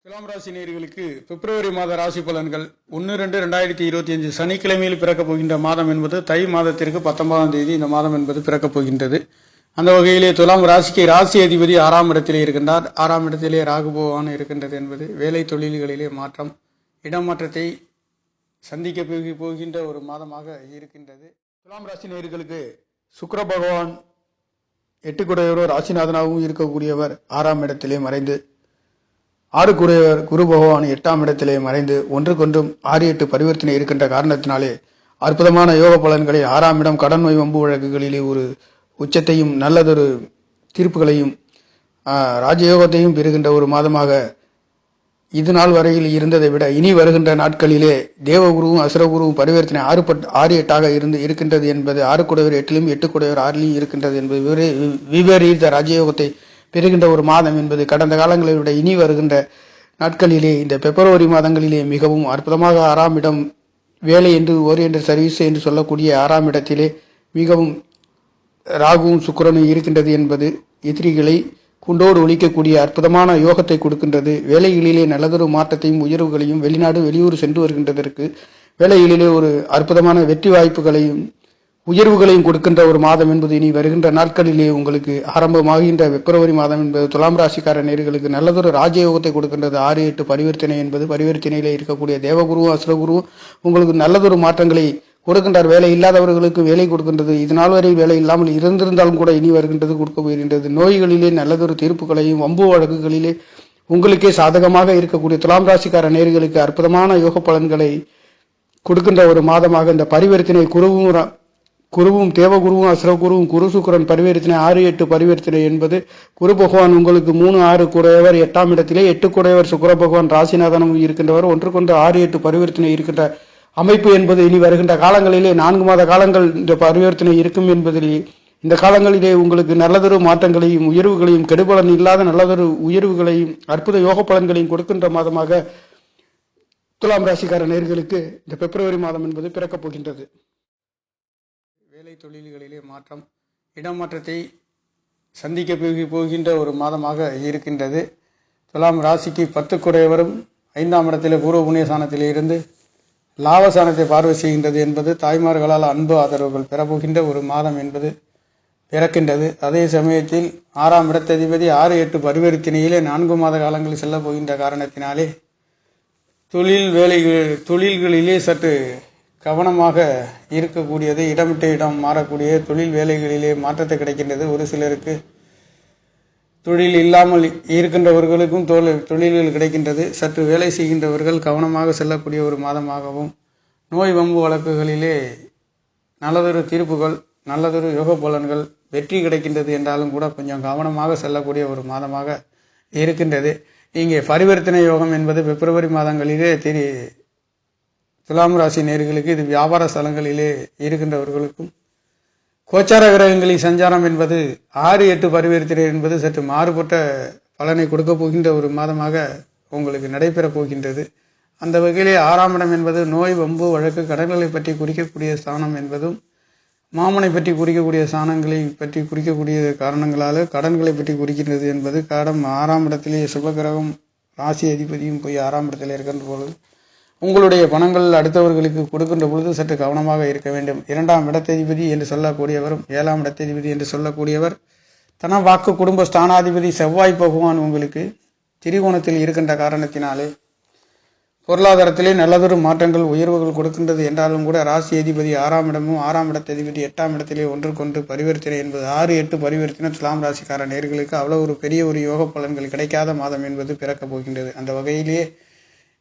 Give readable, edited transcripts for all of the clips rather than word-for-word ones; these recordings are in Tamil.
துலாம் ராசி நேயர்களுக்கு பிப்ரவரி மாத ராசி பலன்கள் 1-2-2025 சனிக்கிழமையில் பிறக்கப் போகின்ற மாதம் என்பது தை மாதத்திற்கு 19ஆம் தேதி இந்த மாதம் என்பது பிறக்கப் போகின்றது. அந்த வகையிலே துலாம் ராசிக்கு ராசி அதிபதி 6ஆம் இடத்திலே இருக்கின்றார். 6ஆம் இடத்திலே ராகு பகவான் இருக்கின்றது என்பது வேலை தொழில்களிலே மாற்றம், இடமாற்றத்தை சந்திக்க போகின்ற ஒரு மாதமாக இருக்கின்றது. துலாம் ராசி நேயர்களுக்கு சுக்கிர பகவான் 8 ராசிநாதனாகவும் இருக்கக்கூடியவர் 6ஆம் இடத்திலே மறைந்து, 6 குரு பகவான் 8ஆம் இடத்திலே மறைந்து ஒன்றுக்கொன்றும் 6-8 பரிவர்த்தனை இருக்கின்ற காரணத்தினாலே அற்புதமான யோக பலன்களை 6ஆம் இடம் கடன் நோய் வம்பு வழக்குகளிலே ஒரு உச்சத்தையும் நல்லதொரு தீர்ப்புகளையும் ராஜயோகத்தையும் பெறுகின்ற ஒரு மாதமாக இது நாள் வரையில் இருந்ததை விட இனி வருகின்ற நாட்களிலே தேவகுருவும் அசுரகுருவும் பரிவர்த்தனை 6-8 இருக்கின்றது என்பது 6 குடையவர் 8லும் 8 குடையவர் 6லும் இருக்கின்றது என்பது விபரீத ராஜயோகத்தை பெறுகின்ற ஒரு மாதம் என்பது கடந்த காலங்களை விட இனி வருகின்ற நாட்களிலே இந்த பிப்ரவரி மாதங்களிலே மிகவும் அற்புதமாக 6ஆம் இடம் வேலை என்று ஓரியன்டல் சர்வீஸ் என்று சொல்லக்கூடிய 6ஆம் இடத்திலே மிகவும் ராகுவும் சுக்கிரனும் இருக்கின்றது என்பது எதிரிகளை குண்டோடு ஒழிக்கக்கூடிய அற்புதமான யோகத்தை கொடுக்கின்றது. வேலைகளிலே நல்லதொரு மாற்றத்தையும் உயர்வுகளையும் வெளிநாடு வெளியூர் சென்று வருகின்றதற்கு வேலைகளிலே ஒரு அற்புதமான வெற்றி வாய்ப்புகளையும் உயர்வுகளையும் கொடுக்கின்ற ஒரு மாதம் என்பது இனி வருகின்ற நாட்களிலே உங்களுக்கு ஆரம்பமாகின்ற பிப்ரவரி மாதம் என்பது துலாம் ராசிக்கார நேயர்களுக்கு நல்லதொரு ராஜயோகத்தை கொடுக்கின்றது. 6-8 பரிவர்த்தனை என்பது பரிவர்த்தனையிலே இருக்கக்கூடிய தேவகுருவும் அசுரகுருவும் உங்களுக்கு நல்லதொரு மாற்றங்களை கொடுக்கின்றார். வேலை இல்லாதவர்களுக்கு வேலை கொடுக்கின்றது. இது நாள் வரை வேலை இல்லாமல் இருந்திருந்தாலும் கூட இனி வருகின்றது கொடுக்க போகின்றது. நோய்களிலே நல்லதொரு தீர்ப்புகளையும் வம்பு வழக்குகளிலே உங்களுக்கே சாதகமாக இருக்கக்கூடிய துலாம் ராசிக்கார நேயர்களுக்கு அற்புதமான யோக பலன்களை கொடுக்கின்ற ஒரு மாதமாக இந்த பரிவர்த்தனை குருவும் தேவகுருவும் அசுரகுருவும் குரு சுக்கிரன் பரிவர்த்தனை 6-8 பரிவர்த்தனை என்பது குரு பகவான் உங்களுக்கு 3-6 குடையவர் 8ஆம் இடத்திலே 8 குடையவர் சுக்கிர பகவான் ராசிநாதனும் இருக்கின்றவர் ஒன்றுக்கொன்று 6-8 பரிவர்த்தனை இருக்கின்ற அமைப்பு என்பது இனி வருகின்ற காலங்களிலே 4 மாத காலங்கள் இந்த பரிவர்த்தனை இருக்கும் என்பதில் இந்த காலங்களிலே உங்களுக்கு நல்லதொரு மாற்றங்களையும் உயர்வுகளையும் கெடுபலன் இல்லாத நல்லதொரு உயர்வுகளையும் அற்புத யோக பலன்களையும் கொடுக்கின்ற மாதமாக துலாம் ராசிக்கார நேயர்களுக்கு இந்த பிப்ரவரி மாதம் என்பது பிறக்கப் போகின்றது. வேலை தொழில்களிலே மாற்றம், இடமாற்றத்தை சந்திக்க போகின்ற ஒரு மாதமாக இருக்கின்றது. துலாம் ராசிக்கு 10 குடையவரும் 5ஆம் இடத்திலே பூர்வ புண்ணியஸ்தானத்திலே இருந்து லாபஸ்தானத்தை பார்வை செய்கின்றது என்பது தாய்மார்களால் அன்பு ஆதரவுகள் பெறப்போகின்ற ஒரு மாதம் என்பது பிறக்கின்றது. அதே சமயத்தில் 6ஆம் இடத்ததிபதி 6-8 பரிவர்த்தனையிலே 4 மாத காலங்களில் செல்ல போகின்ற காரணத்தினாலே தொழில்களிலே சற்று கவனமாக இருக்கக்கூடியது, இடமிட்ட இடம் மாறக்கூடிய தொழில் வேலைகளிலே மாற்றத்தை கிடைக்கின்றது. ஒரு சிலருக்கு தொழில் இல்லாமல் இருக்கின்றவர்களுக்கும் தொழில்கள் கிடைக்கின்றது. சற்று வேலை செய்கின்றவர்கள் கவனமாக செல்லக்கூடிய ஒரு மாதமாகவும், நோய் வம்பு வழக்குகளிலே நல்லதொரு தீர்ப்புகள் நல்லதொரு யோக பலன்கள் வெற்றி கிடைக்கின்றது என்றாலும் கூட கொஞ்சம் கவனமாக செல்லக்கூடிய ஒரு மாதமாக இருக்கின்றது. இங்கே பரிவர்த்தனை யோகம் என்பது பிப்ரவரி மாதங்களிலே துலாம் ராசி நேயர்களுக்கு இது வியாபார ஸ்தலங்களிலே இருக்கின்றவர்களுக்கும், கோச்சார கிரகங்களின் சஞ்சாரம் என்பது 6-8 பரிவர்த்தனை என்பது சற்று மாறுபட்ட பலனை கொடுக்க போகின்ற ஒரு மாதமாக உங்களுக்கு நடைபெறப் போகின்றது. அந்த வகையிலே 6ஆம் இடம் என்பது நோய் வம்பு வழக்கு கடன்களை பற்றி குறிக்கக்கூடிய ஸ்தானம் என்பதும், மாமனை பற்றி குறிக்கக்கூடிய ஸ்தானங்களை பற்றி குறிக்கக்கூடிய காரணங்களால் கடன்களை பற்றி குறிக்கின்றது என்பது 6ஆம் இடத்திலேயே சுபகிரகம் ராசி அதிபதியும் போய் 6ஆம் இடத்திலே இருக்கின்ற பொழுது உங்களுடைய பணங்கள் அடுத்தவர்களுக்கு கொடுக்கின்ற பொழுது சற்று கவனமாக இருக்க வேண்டும். 2ஆம் இடத்ததிபதி என்று சொல்லக்கூடியவரும் 7ஆம் இடத்ததிபதி என்று சொல்லக்கூடியவர் தன வாக்கு குடும்ப ஸ்தானாதிபதி செவ்வாய் பகவான் உங்களுக்கு திரிகோணத்தில் இருக்கின்ற காரணத்தினாலே பொருளாதாரத்திலே நல்லதொரு மாற்றங்கள் உயர்வுகள் கொடுக்கின்றது என்றாலும் கூட ராசி அதிபதி 6ஆம் இடமும் 6ஆம் இடத்ததிபதி 8ஆம் இடத்திலே ஒன்றுக்கொன்று பரிவர்த்தனை என்பது 6-8 பரிவர்த்தனை துலாம் ராசிக்கார நேயர்களுக்கு அவ்வளவு ஒரு பெரிய ஒரு யோக பலன்கள் கிடைக்காத மாதம் என்பது பிறக்கப் போகின்றது. அந்த வகையிலே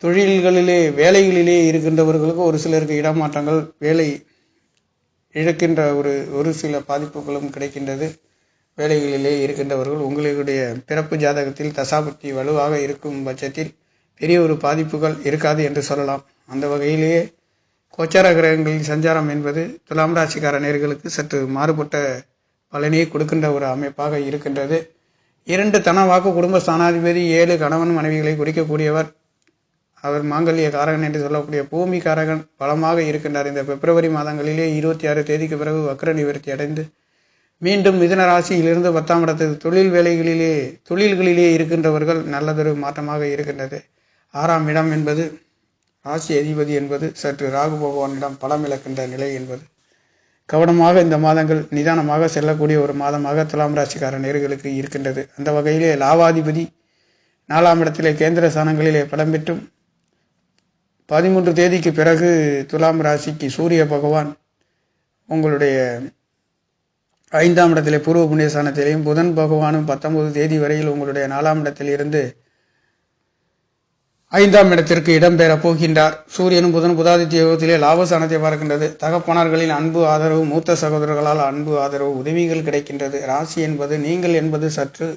தொழில்களிலே வேலைகளிலே இருக்கின்றவர்களுக்கு ஒரு சிலருக்கு இடமாற்றங்கள் வேலை இழக்கின்ற ஒரு சில பாதிப்புகளும் கிடைக்கின்றது. வேலைகளிலே இருக்கின்றவர்கள் உங்களுடைய பிறப்பு ஜாதகத்தில் தசாபக்தி வலுவாக இருக்கும் பட்சத்தில் பெரிய ஒரு பாதிப்புகள் இருக்காது என்று சொல்லலாம். அந்த வகையிலேயே கோச்சார கிரகங்களின் சஞ்சாரம் என்பது துலாம் ராசிக்கார நேயர்களுக்கு சற்று மாறுபட்ட பலனை கொடுக்கின்ற ஒரு அமைப்பாக இருக்கின்றது. 2 தன வாக்கு குடும்ப ஸ்தானாதிபதி 7 கணவன் மனைவிகளை குறிக்கக்கூடியவர், அவர் மாங்கல்ய காரகன் என்று சொல்லக்கூடிய பூமி காரகன் பலமாக இருக்கின்றார். இந்த பிப்ரவரி மாதங்களிலே 26 தேதிக்கு பிறகு வக்ர நிவர்த்தி அடைந்து மீண்டும் மிதுன ராசியிலிருந்து 10ஆம் இடத்துக்கு தொழில்களிலே இருக்கின்றவர்கள் நல்லதொரு மாற்றமாக இருக்கின்றது. 6ஆம் இடம் என்பது ராசி அதிபதி என்பது சற்று ராகு பகவானிடம் பலம் இழக்கின்ற நிலை என்பது கவனமாக இந்த மாதங்கள் நிதானமாக செல்லக்கூடிய ஒரு மாதமாக துலாம் ராசிக்கார நேர்களுக்கு இருக்கின்றது. அந்த வகையிலே லாபாதிபதி 4ஆம் இடத்திலே கேந்திர ஸ்தானங்களிலே பலம் பெற்றும் 13 தேதிக்கு பிறகு துலாம் ராசிக்கு சூரிய பகவான் உங்களுடைய 5ஆம் இடத்திலே பூர்வ புண்ணிய ஸ்தானத்திலேயும் புதன் பகவானும் 19 தேதி வரையில் உங்களுடைய 4ஆம் இடத்தில் இருந்து 5ஆம் இடத்திற்கு இடம்பெறப் போகின்றார். சூரியனும் புதன் புதாதித்ய யோகத்திலே லாபஸ்தானத்தை பார்க்கின்றது. தகப்பனார்களின் அன்பு ஆதரவு, மூத்த சகோதரர்களால் அன்பு ஆதரவு, உதவிகள் கிடைக்கின்றது. ராசி என்பது நீங்கள் என்பது சற்று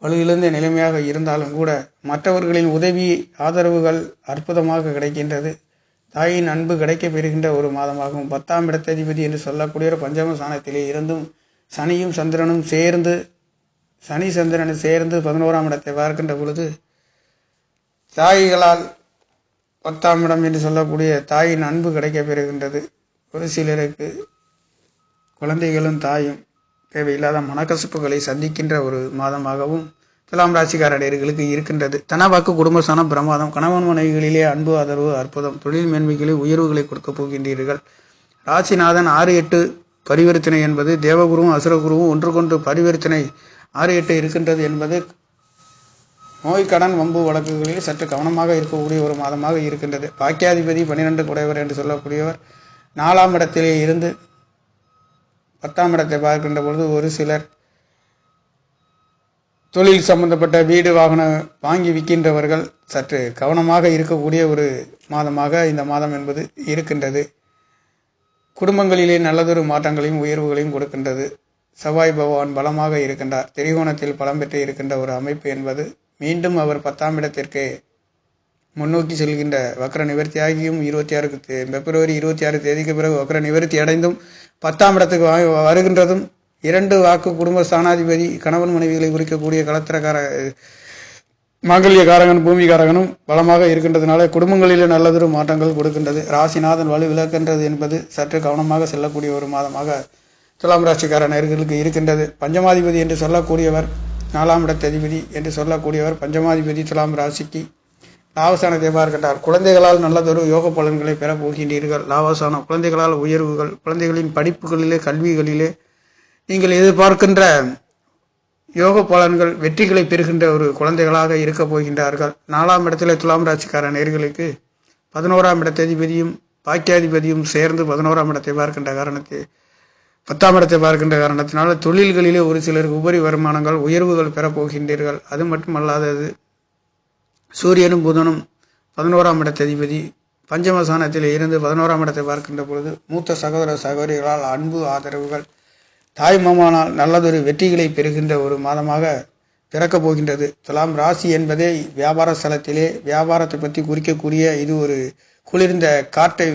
வலுவிழந்த நிலைமையாக இருந்தாலும் கூட மற்றவர்களின் உதவி ஆதரவுகள் அற்புதமாக கிடைக்கின்றது. தாயின் அன்பு கிடைக்க பெறுகின்ற ஒரு மாதமாகும். 10ஆம் இடத்ததிபதி என்று சொல்லக்கூடிய பஞ்சம ஸ்தானத்திலே இருந்தும் சனியும் சந்திரனும் சேர்ந்து 11ஆம் இடத்தை பார்க்கின்ற பொழுது தாய்களால் 10ஆம் இடம் என்று சொல்லக்கூடிய தாயின் அன்பு கிடைக்க பெறுகின்றது. ஒரு சிலருக்கு குழந்தைகளும் தாயும் தேவையில்லாத மனக்கசப்புகளை சந்திக்கின்ற ஒரு மாதமாகவும் துலாம் ராசிக்கார நேயர்களுக்கு இருக்கின்றது. தனவாக்கு குடும்பஸ்தானம் பிரமாதம். கணவன் மனைவிகளிலே அன்பு ஆதரவு அற்புதம். தொழில் மேன்மைகளை உயர்வுகளை கொடுக்க போகின்றீர்கள். ராசிநாதன் 6-8 பரிவர்த்தனை என்பது தேவகுருவும் அசுரகுருவும் ஒன்றுக்கொன்று பரிவர்த்தனை 6-8 இருக்கின்றது என்பது நோய் கடன் வம்பு வழக்குகளில் சற்று கவனமாக இருக்கக்கூடிய ஒரு மாதமாக இருக்கின்றது. பாக்கியாதிபதி 12 குடையவர் என்று சொல்லக்கூடியவர் 4ஆம் இடத்திலே இருந்து 10ஆம் இடத்தை பார்க்கின்ற பொழுது ஒரு சிலர் தொழில் சம்பந்தப்பட்ட வீடு வாகனம் வாங்கி விற்கின்றவர்கள் சற்று கவனமாக இருக்கக்கூடிய ஒரு மாதமாக இந்த மாதம் என்பது இருக்கின்றது. குடும்பங்களிலே நல்லதொரு மாற்றங்களையும் உயர்வுகளையும் கொடுக்கின்றது. செவ்வாய் பகவான் பலமாக இருக்கின்றார். திரிகோணத்தில் பலம் பெற்று இருக்கின்ற ஒரு அமைப்பு என்பது மீண்டும் அவர் 10ஆம் இடத்திற்கு முன்னோக்கி செல்கின்ற வக்ர நிவர்த்தியாகியும் பிப்ரவரி 26 தேதிக்கு பிறகு வக்ர நிவர்த்தி அடைந்தும் 10ஆம் இடத்துக்கு வருகின்றதும் 2 வாக்கு குடும்ப ஸ்தானாதிபதி கணவன் மனைவிகளை குறிக்கக்கூடிய களத்திரக்கார மாங்கல்யக்காரகன் பூமிகாரகனும் பலமாக இருக்கின்றதுனால குடும்பங்களிலே நல்லதொரு மாற்றங்கள் கொடுக்கின்றது. ராசிநாதன் வலு விளக்கின்றது என்பது சற்று கவனமாக செல்லக்கூடிய ஒரு மாதமாக துலாம் ராசிக்கார நேயர்களுக்கு இருக்கின்றது. பஞ்சமாதிபதி என்று சொல்லக்கூடியவர் 4ஆம் இடத்ததிபதி என்று சொல்லக்கூடியவர் பஞ்சமாதிபதி துலாம் ராசிக்கு லாபஸ்தானத்தை பார்க்கின்றார். குழந்தைகளால் நல்லதொரு யோக பலன்களை பெற போகின்றீர்கள். லாபஸ்தானம் குழந்தைகளால் உயர்வுகள், குழந்தைகளின் படிப்புகளிலே கல்விகளிலே நீங்கள் எதிர்பார்க்கின்ற யோக பலன்கள் வெற்றிகளை பெறுகின்ற ஒரு குழந்தைகளாக இருக்க போகின்றார்கள். 4ஆம் இடத்திலே துலாம் ராசிக்கார நேயர்களுக்கு 11ஆம் இடத்ததிபதியும் பாக்கியாதிபதியும் சேர்ந்து 11ஆம் இடத்தை பார்க்கின்ற காரணத்தை 10ஆம் இடத்தை பார்க்கின்ற காரணத்தினால தொழில்களிலே ஒரு சிலருக்கு உபரி வருமானங்கள் உயர்வுகள் பெறப்போகின்றீர்கள். அது மட்டுமல்லாதது சூரியனும் புதனும் 11ஆம் இடத்ததிபதி பஞ்சமஸ்தானத்தில் இருந்து 11ஆம் இடத்தை பார்க்கின்ற பொழுது மூத்த சகோதர சகோதரிகளால் அன்பு ஆதரவுகள், தாய் மாமனால் நல்லதொரு வெற்றிகளை பெறுகின்ற ஒரு மாதமாக பிறக்கப் போகின்றது. துலாம் ராசி என்பதே வியாபார ஸ்தலத்திலே வியாபாரத்தை பற்றி குறிக்கக்கூடிய இது ஒரு குளிர்ந்த காற்றை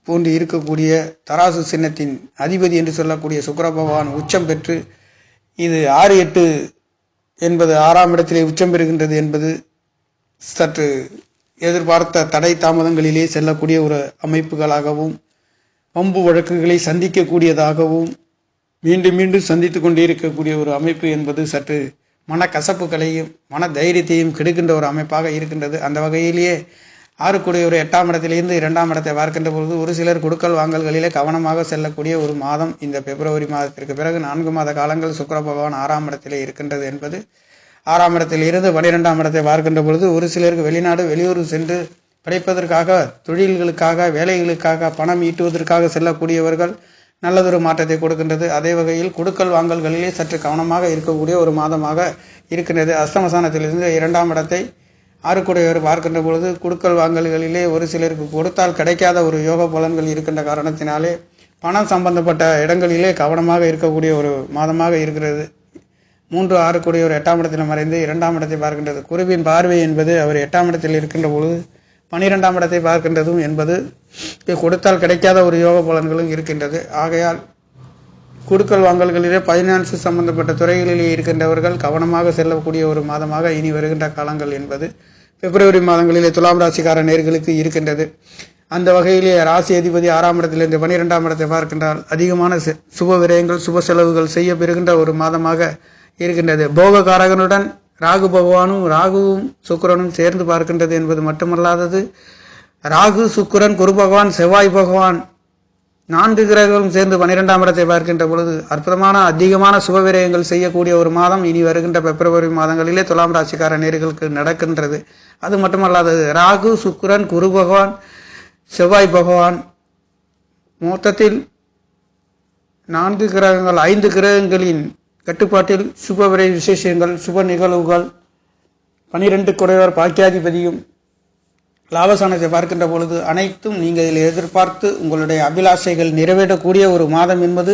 போன்று இருக்கக்கூடிய தராசு சின்னத்தின் அதிபதி என்று சொல்லக்கூடிய சுக்கிர பகவான் உச்சம் பெற்று இது 6-8 என்பது 6ஆம் இடத்திலே உச்சம் பெறுகின்றது என்பது சற்று எதிர்பார்த்த தடை தாமதங்களிலே செல்லக்கூடிய ஒரு அமைப்புகளாகவும் வம்பு வழக்குகளை சந்திக்கக்கூடியதாகவும் மீண்டும் மீண்டும் சந்தித்து கொண்டே இருக்கக்கூடிய ஒரு அமைப்பு என்பது சற்று மனக்கசப்புகளையும் மன தைரியத்தையும் கெடுக்கின்ற ஒரு அமைப்பாக இருக்கின்றது. அந்த வகையிலேயே 6 கூடியவர் 8ஆம் இடத்திலிருந்து 2ஆம் இடத்தை பார்க்கின்ற பொழுது ஒரு சிலர் கொடுக்கல் வாங்கல்களிலே கவனமாக செல்லக்கூடிய ஒரு மாதம் இந்த பிப்ரவரி மாதத்திற்கு பிறகு 4 மாத காலங்கள் சுக்கிர பகவான் 6ஆம் இடத்திலே இருக்கின்றது என்பது 6ஆம் இடத்தில் இருந்து 12ஆம் இடத்தை பார்க்கின்ற பொழுது ஒரு சிலருக்கு வெளிநாடு வெளியூர் சென்று படிப்பதற்காக தொழில்களுக்காக வேலைகளுக்காக பணம் ஈட்டுவதற்காக செல்லக்கூடியவர்கள் நல்லதொரு மாற்றத்தை கொடுக்கின்றது. அதே வகையில் கொடுக்கல் வாங்கல்களிலே சற்று கவனமாக இருக்கக்கூடிய ஒரு மாதமாக இருக்கின்றது. அஷ்டமஸ்தானத்திலிருந்து 2ஆம் இடத்தை 6 கூடியவர் பார்க்கின்ற பொழுது கொடுக்கல் வாங்கல்களிலே ஒரு சிலருக்கு கொடுத்தால் கிடைக்காத ஒரு யோக பலன்கள் இருக்கின்ற காரணத்தினாலே பணம் சம்பந்தப்பட்ட இடங்களிலே கவனமாக இருக்கக்கூடிய ஒரு மாதமாக இருக்கிறது. 3-6 கூடியவர் 8ஆம் இடத்தில் மறைந்து 2ஆம் இடத்தை பார்க்கின்றது. குருவின் பார்வை என்பது அவர் 8ஆம் இடத்தில் இருக்கின்ற பொழுது 12ஆம் இடத்தை பார்க்கின்றதும் என்பது கொடுத்தால் கிடைக்காத ஒரு யோக பலன்களும் இருக்கின்றது. ஆகையால் கொடுக்கல் வாங்கல்களிலே பைனான்ஸ் சம்பந்தப்பட்ட துறைகளிலே இருக்கின்றவர்கள் கவனமாக செல்லக்கூடிய ஒரு மாதமாக இனி வருகின்ற காலங்கள் என்பது பிப்ரவரி மாதங்களிலே துலாம் ராசிக்கார நேயர்களுக்கு இருக்கின்றது. அந்த வகையிலே ராசி அதிபதி 6ஆம் இடத்திலிருந்து 12ஆம் இடத்தை பார்க்கின்றால் அதிகமான சுப விரயங்கள் சுப செலவுகள் செய்ய பெறுகின்ற ஒரு மாதமாக இருக்கின்றது. போககாரகனுடன் ராகு பகவானும் ராகுவும் சுக்கிரனும் சேர்ந்து பார்க்கின்றது என்பது மட்டுமல்லாதது, ராகு சுக்கிரன் குரு பகவான் செவ்வாய் பகவான் 4 கிரகங்களும் சேர்ந்து 12ஆம் இடத்தை பார்க்கின்ற பொழுது அற்புதமான அதிகமான சுபவிரயங்கள் செய்யக்கூடிய ஒரு மாதம் இனி வருகின்ற பிப்ரவரி மாதங்களிலே துலாம் ராசிக்கார நேயர்களுக்கு நடக்கின்றது. அது மட்டுமல்லாதது, ராகு சுக்கிரன் குரு பகவான் செவ்வாய் பகவான் மொத்தத்தில் 4 கிரகங்கள் 5 கிரகங்களின் கட்டுப்பாட்டில் சுபவிரை விசேஷங்கள் சுப நிகழ்வுகள் 12 குறைவர் பாக்கியாதிபதியும் லாபஸ்தானத்தை பார்க்கின்ற பொழுது அனைத்தும் நீங்கள் இதில் எதிர்பார்த்து உங்களுடைய அபிலாஷைகள் நிறைவேறக்கூடிய ஒரு மாதம் என்பது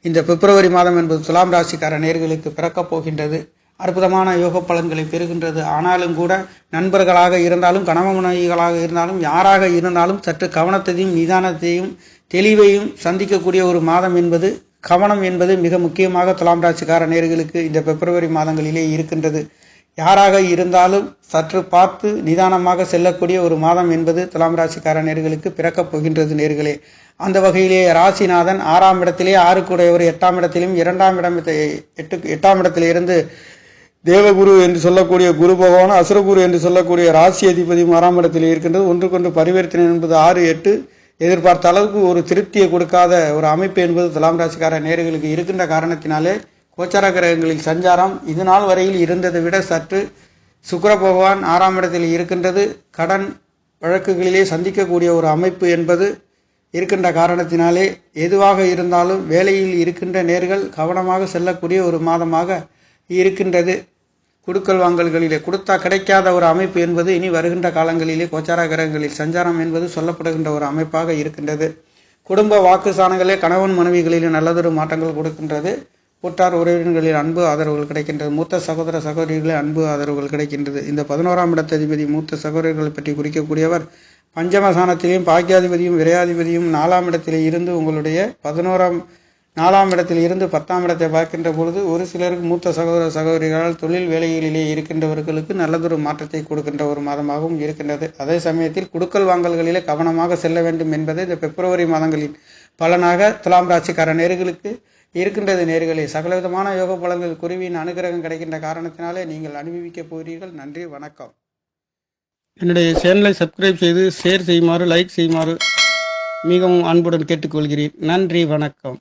இந்த பிப்ரவரி மாதம் என்பது துலாம் ராசிக்கார நேயர்களுக்கு பிறக்கப் போகின்றது. அற்புதமான யோக பலன்களை பெறுகின்றது. ஆனாலும் கூட நண்பர்களாக இருந்தாலும் கணவன் மனைவிகளாக இருந்தாலும் யாராக இருந்தாலும் சற்று கவனத்தையும் நிதானத்தையும் தெளிவையும் சந்திக்கக்கூடிய ஒரு மாதம் என்பது கவனம் என்பது மிக முக்கியமாக துலாம் ராசிக்கார நேயர்களுக்கு இந்த பிப்ரவரி மாதங்களிலே இருக்கின்றது. யாராக இருந்தாலும் சற்று பார்த்து நிதானமாக செல்லக்கூடிய ஒரு மாதம் என்பது துலாம் ராசிக்கார நேயர்களுக்கு பிறக்கப் போகின்றது நேயர்களே. அந்த வகையிலே ராசிநாதன் 6ஆம் இடத்திலே 6 8ஆம் இடத்திலும் 8ஆம் இடத்திலிருந்து தேவகுரு என்று சொல்லக்கூடிய குரு பகவான் அசுரகுரு என்று சொல்லக்கூடிய ராசி அதிபதியும் 6ஆம் இடத்தில் இருக்கின்றது. ஒன்றுக்கொன்று பரிவர்த்தனை என்பது 6 8 எதிர்பார்த்த அளவுக்கு ஒரு திருப்தியை கொடுக்காத ஒரு அமைப்பு என்பது துலாம் ராசிக்கார நேயர்களுக்கு இருக்கின்ற காரணத்தினாலே கோச்சார கிரகங்களில் சஞ்சாரம் இது நாள் வரையில் இருந்ததை விட சற்று சுக்கிர பகவான் 6ஆம் இடத்தில் இருக்கின்றது. கடன் வழக்குகளிலே சந்திக்கக்கூடிய ஒரு அமைப்பு என்பது இருக்கின்ற காரணத்தினாலே எதுவாக இருந்தாலும் வேலையில் இருக்கின்ற நேர்கள் கவனமாக செல்லக்கூடிய ஒரு மாதமாக இருக்கின்றது. குடுக்கல் வாங்கல்களிலே கொடுத்தா கிடைக்காத ஒரு அமைப்பு என்பது இனி வருகின்ற காலங்களிலே கோச்சார கிரகங்களில் சஞ்சாரம் என்பது சொல்லப்படுகின்ற ஒரு அமைப்பாக இருக்கின்றது. குடும்ப வாக்கு ஸ்தானங்களே கணவன் மனைவிகளிலே நல்லதொரு மாற்றங்கள் கொடுக்கின்றது. கூட்டார் உறவினர்களில் அன்பு ஆதரவுகள் கிடைக்கின்றது. மூத்த சகோதர சகோதரிகளில் அன்பு ஆதரவுகள் கிடைக்கின்றது. இந்த 11ஆம் இடத்ததிபதி மூத்த சகோதரர்களை பற்றி குறிக்கக்கூடியவர் பஞ்சமஸ்தானத்திலையும் பாக்கியாதிபதியும் விரையாதிபதியும் 4ஆம் இடத்திலே இருந்து உங்களுடைய 4ஆம் இடத்தில் இருந்து 10ஆம் இடத்தை பார்க்கின்ற பொழுது ஒரு சிலருக்கு மூத்த சகோதர சகோதரிகளால் தொழில் வேலைகளிலே இருக்கின்றவர்களுக்கு நல்லதொரு மாற்றத்தை கொடுக்கின்ற ஒரு மாதமாகவும் இருக்கின்றது. அதே சமயத்தில் குடுக்கல் வாங்கல்களிலே கவனமாக செல்ல வேண்டும் என்பதை இந்த பிப்ரவரி மாதங்களின் பலனாக துலாம் ராசிக்கார நேயர்களுக்கு இருக்கின்றது. நேயர்களே, சகலவிதமான யோக பலன்கள் குருவின் அனுகிரகம் கிடைக்கின்ற காரணத்தினாலே நீங்கள் அனுபவிக்க போகிறீர்கள். நன்றி, வணக்கம். என்னுடைய சேனலை சப்ஸ்கிரைப் செய்து ஷேர் செய்யுமாறு லைக் செய்யுமாறு மிகவும் அன்புடன் கேட்டுக்கொள்கிறேன். நன்றி, வணக்கம்.